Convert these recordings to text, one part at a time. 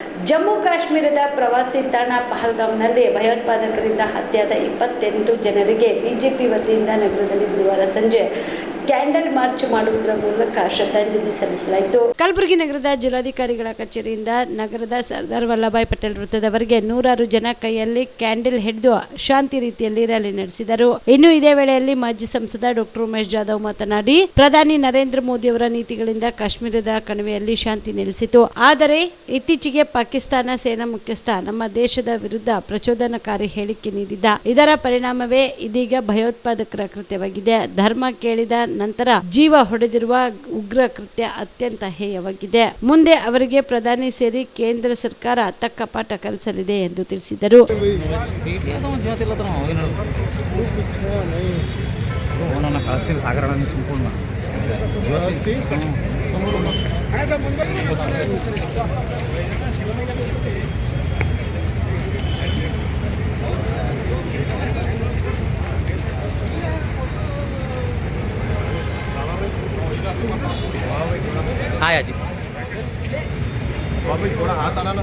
ಜಮ್ಮು ಕಾಶ್ಮೀರದ ಪ್ರವಾಸಿ ತಾಣ ಪಹಲ್ಗಾಮ್ನಲ್ಲಿ ಭಯೋತ್ಪಾದಕರಿಂದ ಹತ್ಯೆಯಾದ 28 ಜನರಿಗೆ ಬಿಜೆಪಿ ವತಿಯಿಂದ ನಗರದಲ್ಲಿ ಬುಧವಾರ ಸಂಜೆ ಕ್ಯಾಂಡಲ್ ಮಾರ್ಚ್ ಮಾಡುವುದರ ಮೂಲಕ ಶ್ರದ್ಧಾಂಜಲಿ ಸಲ್ಲಿಸಲಾಯಿತು. ಕಲಬುರಗಿ ನಗರದ ಜಿಲ್ಲಾಧಿಕಾರಿಗಳ ಕಚೇರಿಯಿಂದ ನಗರದ ಸರ್ದಾರ್ ವಲ್ಲಭಾಯ್ ಪಟೇಲ್ ವೃತ್ತದವರೆಗೆ ನೂರಾರು ಜನ ಕೈಯಲ್ಲಿ ಕ್ಯಾಂಡಲ್ ಹಿಡಿದು ಶಾಂತಿ ರೀತಿಯಲ್ಲಿ ರ್ಯಾಲಿ ನಡೆಸಿದರು. ಇನ್ನು ಇದೇ ವೇಳೆಯಲ್ಲಿ ಮಾಜಿ ಸಂಸದ ಡಾಕ್ಟರ್ ಉಮೇಶ್ ಜಾಧವ್ ಮಾತನಾಡಿ, ಪ್ರಧಾನಿ ನರೇಂದ್ರ ಮೋದಿ ಅವರ ನೀತಿಗಳಿಂದ ಕಾಶ್ಮೀರದ ಕಣಿವೆಯಲ್ಲಿ ಶಾಂತಿ ನೆಲೆಸಿತು. ಆದರೆ ಇತ್ತೀಚೆಗೆ ಪಾಕಿಸ್ತಾನ ಸೇನಾ ಮುಖ್ಯಸ್ಥ ನಮ್ಮ ದೇಶದ ವಿರುದ್ಧ ಪ್ರಚೋದನಕಾರಿ ಹೇಳಿಕೆ ನೀಡಿದ್ದ. ಇದರ ಪರಿಣಾಮವೇ ಇದೀಗ ಭಯೋತ್ಪಾದಕರ ಕೃತ್ಯವಾಗಿದೆ. ಧರ್ಮ ಕೇಳಿದ ನಂತರ ಜೀವ ಹೊಡೆದಿರುವ ಉಗ್ರ ಕೃತ್ಯ ಅತ್ಯಂತ ಹೇಯವಾಗಿದೆ. ಮುಂದೆ ಅವರಿಗೆ ಪ್ರಧಾನಿ ಸೇರಿ ಕೇಂದ್ರ ಸರ್ಕಾರ ತಕ್ಕ ಪಾಠ ಕಲಿಸಲಿದೆ ಎಂದು ತಿಳಿಸಿದರು. आया जी थोड़ा हाथ आना ना।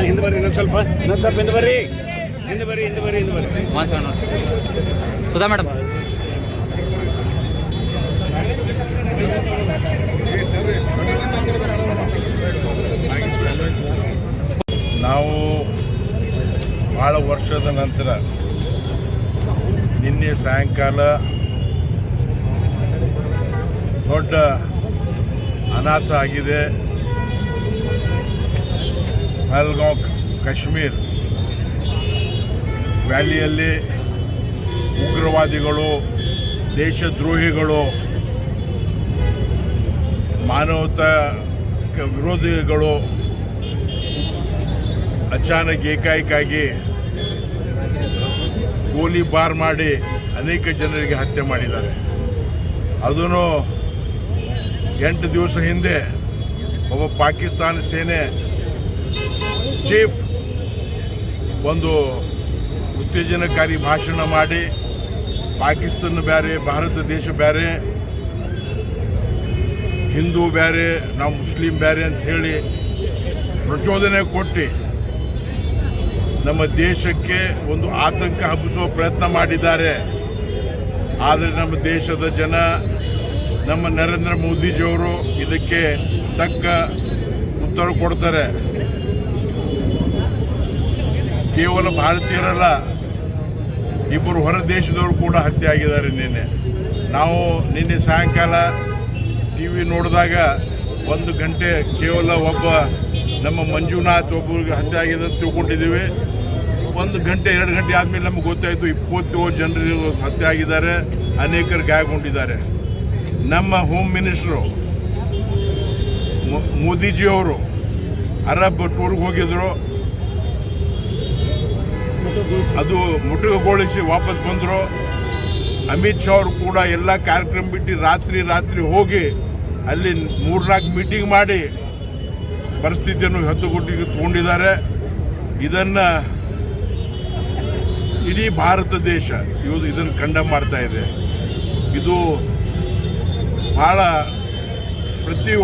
ಹಿಂದೆ ಬರ್ರಿ ಸ್ವಲ್ಪ ಹಿಂದೆ ಬರ್ರಿ ಸುಧಾ ಮೇಡಮ್. ನಾವು ಭಾಳ ವರ್ಷದ ನಂತರ ನಿನ್ನೆ ಸಾಯಂಕಾಲ ದೊಡ್ಡ ಅನಾಥ ಆಗಿದೆ. ಪಹಲ್ಗಾಮ್ ಕಾಶ್ಮೀರ್ ವ್ಯಾಲಿಯಲ್ಲಿ ಉಗ್ರವಾದಿಗಳು, ದೇಶದ್ರೋಹಿಗಳು, ಮಾನವತಾ ವಿರೋಧಿಗಳು ಅಚಾನಕ್ ಏಕಾಏಕಾಗಿ ಗೋಲಿಬಾರ್ ಮಾಡಿ ಅನೇಕ ಜನರಿಗೆ ಹತ್ಯೆ ಮಾಡಿದ್ದಾರೆ. ಅದನ್ನು 8 ದಿವಸ ಹಿಂದೆ ಒಬ್ಬ ಪಾಕಿಸ್ತಾನ ಸೇನೆ ಚೀಫ್ ಒಂದು ಉತ್ತೇಜನಕಾರಿ ಭಾಷಣ ಮಾಡಿ ಪಾಕಿಸ್ತಾನ ಬೇರೆ, ಭಾರತ ದೇಶ ಬೇರೆ, ಹಿಂದೂ ಬೇರೆ, ನಾವು ಮುಸ್ಲಿಂ ಬೇರೆ ಅಂತ ಹೇಳಿ ಪ್ರಚೋದನೆ ಕೊಟ್ಟು ನಮ್ಮ ದೇಶಕ್ಕೆ ಒಂದು ಆತಂಕ ಹಬ್ಬಿಸುವ ಪ್ರಯತ್ನ ಮಾಡಿದ್ದಾರೆ. ಆದರೆ ನಮ್ಮ ದೇಶದ ಜನ, ನಮ್ಮ ನರೇಂದ್ರ ಮೋದಿಜಿಯವರು ಇದಕ್ಕೆ ತಕ್ಕ ಉತ್ತರ ಕೊಡ್ತಾರೆ. ಕೇವಲ ಭಾರತೀಯರಲ್ಲ, ಇಬ್ಬರು ಹೊರ ದೇಶದವರು ಕೂಡ ಹತ್ಯೆ ಆಗಿದ್ದಾರೆ. ನಿನ್ನೆ ಸಾಯಂಕಾಲ ಟಿವಿ ನೋಡಿದಾಗ 1 ಗಂಟೆ ಕೇವಲ ಒಬ್ಬ ನಮ್ಮ ಮಂಜುನಾಥ್ ಒಬ್ಬರಿಗೆ ಹತ್ಯೆ ಆಗಿದೆ ಅಂತ ತಿಳ್ಕೊಂಡಿದ್ದೀವಿ. 1 ಗಂಟೆ 2 ಗಂಟೆ ಆದಮೇಲೆ ನಮಗೆ ಗೊತ್ತಾಯಿತು 27 ಜನರು ಹತ್ಯೆ ಆಗಿದ್ದಾರೆ, ಅನೇಕರು ಗಾಯಗೊಂಡಿದ್ದಾರೆ. ನಮ್ಮ ಹೋಮ್ ಮಿನಿಸ್ಟ್ರು ಮೋದಿಜಿಯವರು ಅರಬ್ ಟೂರ್ಗೆ ಹೋಗಿದ್ರು, ಅದು ಮುಟುಕುಗೊಳಿಸಿ ವಾಪಸ್ ಬಂದರು. ಅಮಿತ್ ಶಾ ಅವರು ಕೂಡ ಎಲ್ಲ ಕಾರ್ಯಕ್ರಮ ಬಿಟ್ಟು ರಾತ್ರಿ ಹೋಗಿ ಅಲ್ಲಿ 3-4 ಮೀಟಿಂಗ್ ಮಾಡಿ ಪರಿಸ್ಥಿತಿಯನ್ನು ಹದ್ದುಗುಟ್ಟಿಗೆ ತಗೊಂಡಿದ್ದಾರೆ. ಇದನ್ನು ಇಡೀ ಭಾರತ ದೇಶ ಇದನ್ನು ಕಂಡಮ್ ಮಾಡ್ತಾ ಇದೆ. ಇದು ಬಹಳ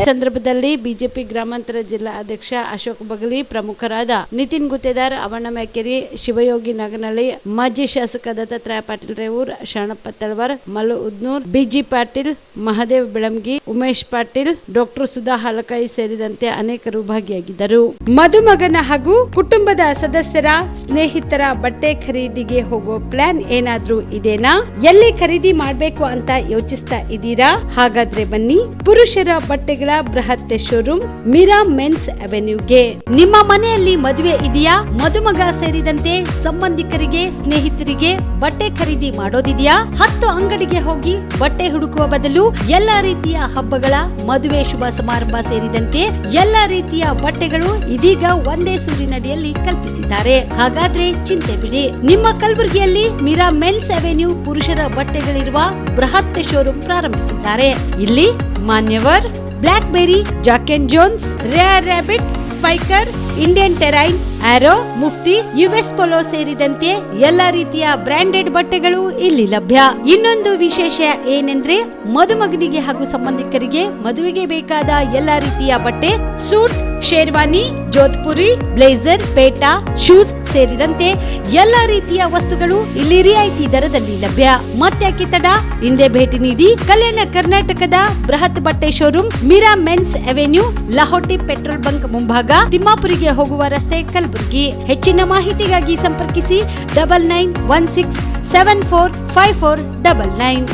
ಸಂದರ್ಭದಲ್ಲಿ ಬಿಜೆಪಿ ಗ್ರಾಮಾಂತರ ಜಿಲ್ಲಾ ಅಧ್ಯಕ್ಷ ಅಶೋಕ್ ಬಗಲಿ, ಪ್ರಮುಖರಾದ ನಿತಿನ್ ಗುತ್ತೇದಾರ್, ಅವಣ್ಣ ಮ್ಯಾಕೆರಿ, ಶಿವಯೋಗಿ ನಾಗನಹಳ್ಳಿ, ಮಾಜಿ ಶಾಸಕ ದತ್ತಾತ್ರೇಯ ಪಾಟೀಲ್ ರೇವೂರ್, ಶರಣಪ್ಪ ತಳವಾರ್, ಮಲ್ಲು ಉದ್ನೂರ್, ಬಿಜಿ ಪಾಟೀಲ್, ಮಹದೇವ್ ಬೆಳಂಗಿ, ಉಮೇಶ್ ಪಾಟೀಲ್, ಡಾಕ್ಟರ್ ಸುಧಾ ಹಾಲಕಾಯಿ ಸೇರಿದಂತೆ ಅನೇಕರು ಭಾಗಿಯಾಗಿದ್ದರು. ಮದುಮಗನ ಹಾಗೂ ಕುಟುಂಬದ ಸದಸ್ಯರ ಸ್ನೇಹಿತರ ಬಟ್ಟೆ ಖರೀದಿಗೆ ಹೋಗೋ ಪ್ಲಾನ್ ಏನಾದ್ರೂ ಇದೆನಾ? ಎಲ್ಲಿ ಖರೀದಿ ಮಾಡಬೇಕು ಅಂತ ಯೋಚಿಸ್ತಾ ಇದ್ದೀರಾ? ಹಾಗಾದ್ರೆ ಬನ್ನಿ, ಪುರುಷರ ಬಟ್ಟೆಗಳ ಬೃಹತ್ ಶೋರೂಮ್ ಮೀರಾ ಮೆನ್ಸ್ ಅವೆನ್ಯೂಗೆ. ನಿಮ್ಮ ಮನೆಯಲ್ಲಿ ಮದುವೆ ಇದೆಯಾ? ಮದುಮಗ ಸೇರಿದಂತೆ ಸಂಬಂಧಿಕರಿಗೆ, ಸ್ನೇಹಿತರಿಗೆ ಬಟ್ಟೆ ಖರೀದಿ ಮಾಡೋದಿದೆಯಾ? 10 ಅಂಗಡಿಗೆ ಹೋಗಿ ಬಟ್ಟೆ ಹುಡುಕುವ ಬದಲು ಎಲ್ಲಾ ರೀತಿಯ ಹಬ್ಬಗಳ, ಮದುವೆ, ಶುಭ ಸಮಾರಂಭ ಸೇರಿದಂತೆ ಎಲ್ಲಾ ರೀತಿಯ ಬಟ್ಟೆಗಳು ಇದೀಗ ಒಂದೇ ಸೂರಿನಡಿಯಲ್ಲಿ ಕಲ್ಪಿಸಿದ್ದಾರೆ. ಹಾಗಾದ್ರೆ ಚಿಂತೆ ಬಿಡಿ. ನಿಮ್ಮ ಕಲಬುರಗಿಯಲ್ಲಿ ಮೀರಾ ಮೆನ್ಸ್ ಅವೆನ್ಯೂ ಪುರುಷರ ಬಟ್ಟೆಗಳಿರುವ ಬೃಹತ್ ಶೋರೂಮ್ ಪ್ರಾರಂಭಿಸಿದ್ದಾರೆ. ಇಲ್ಲಿ Manyavar, blackberry, Jack and Jones, Rare Rabbit, Spykar, Indian Terrain, Arrow, Mufti, US Polo ಸೇರಿದಂತೆ ಎಲ್ಲಾ ರೀತಿಯ ಬ್ರಾಂಡೆಡ್ ಬಟ್ಟೆಗಳು ಇಲ್ಲಿ ಲಭ್ಯ. ಇನ್ನೊಂದು ವಿಶೇಷ ಏನೆಂದ್ರೆ ಮದುಮಗನಿಗೆ ಹಾಗೂ ಸಂಬಂಧಿಕರಿಗೆ ಮದುವೆಗೆ ಬೇಕಾದ ಎಲ್ಲಾ ರೀತಿಯ ಬಟ್ಟೆ, ಸೂಟ್, ಶೇರ್ವಾನಿ, ಜೋಧ್ಪುರಿ, ಬ್ಲೇಸರ್, ಪೇಟಾ, ಶೂಸ್ ಸೇರಿದಂತೆ ಎಲ್ಲಾ ರೀತಿಯ ವಸ್ತುಗಳು ಇಲ್ಲಿ ರಿಯಾಯಿತಿ ದರದಲ್ಲಿ ಲಭ್ಯ. ಮತ್ತ್ಯಾಕೆ ತಡ? ಹಿಂದೆ ಭೇಟಿ ನೀಡಿ. ಕಲ್ಯಾಣ ಕರ್ನಾಟಕದ ಬೃಹತ್ ಬಟ್ಟೆ showroom Meera men's avenue, Lahoti petrol bunk ಮುಂಭಾಗ, ತಿಮ್ಮಾಪುರಿಗೆ ಹೋಗುವ ರಸ್ತೆ, ಕಲಬುರಗಿ. ಹೆಚ್ಚಿನ ಮಾಹಿತಿಗಾಗಿ ಸಂಪರ್ಕಿಸಿ 9916745499.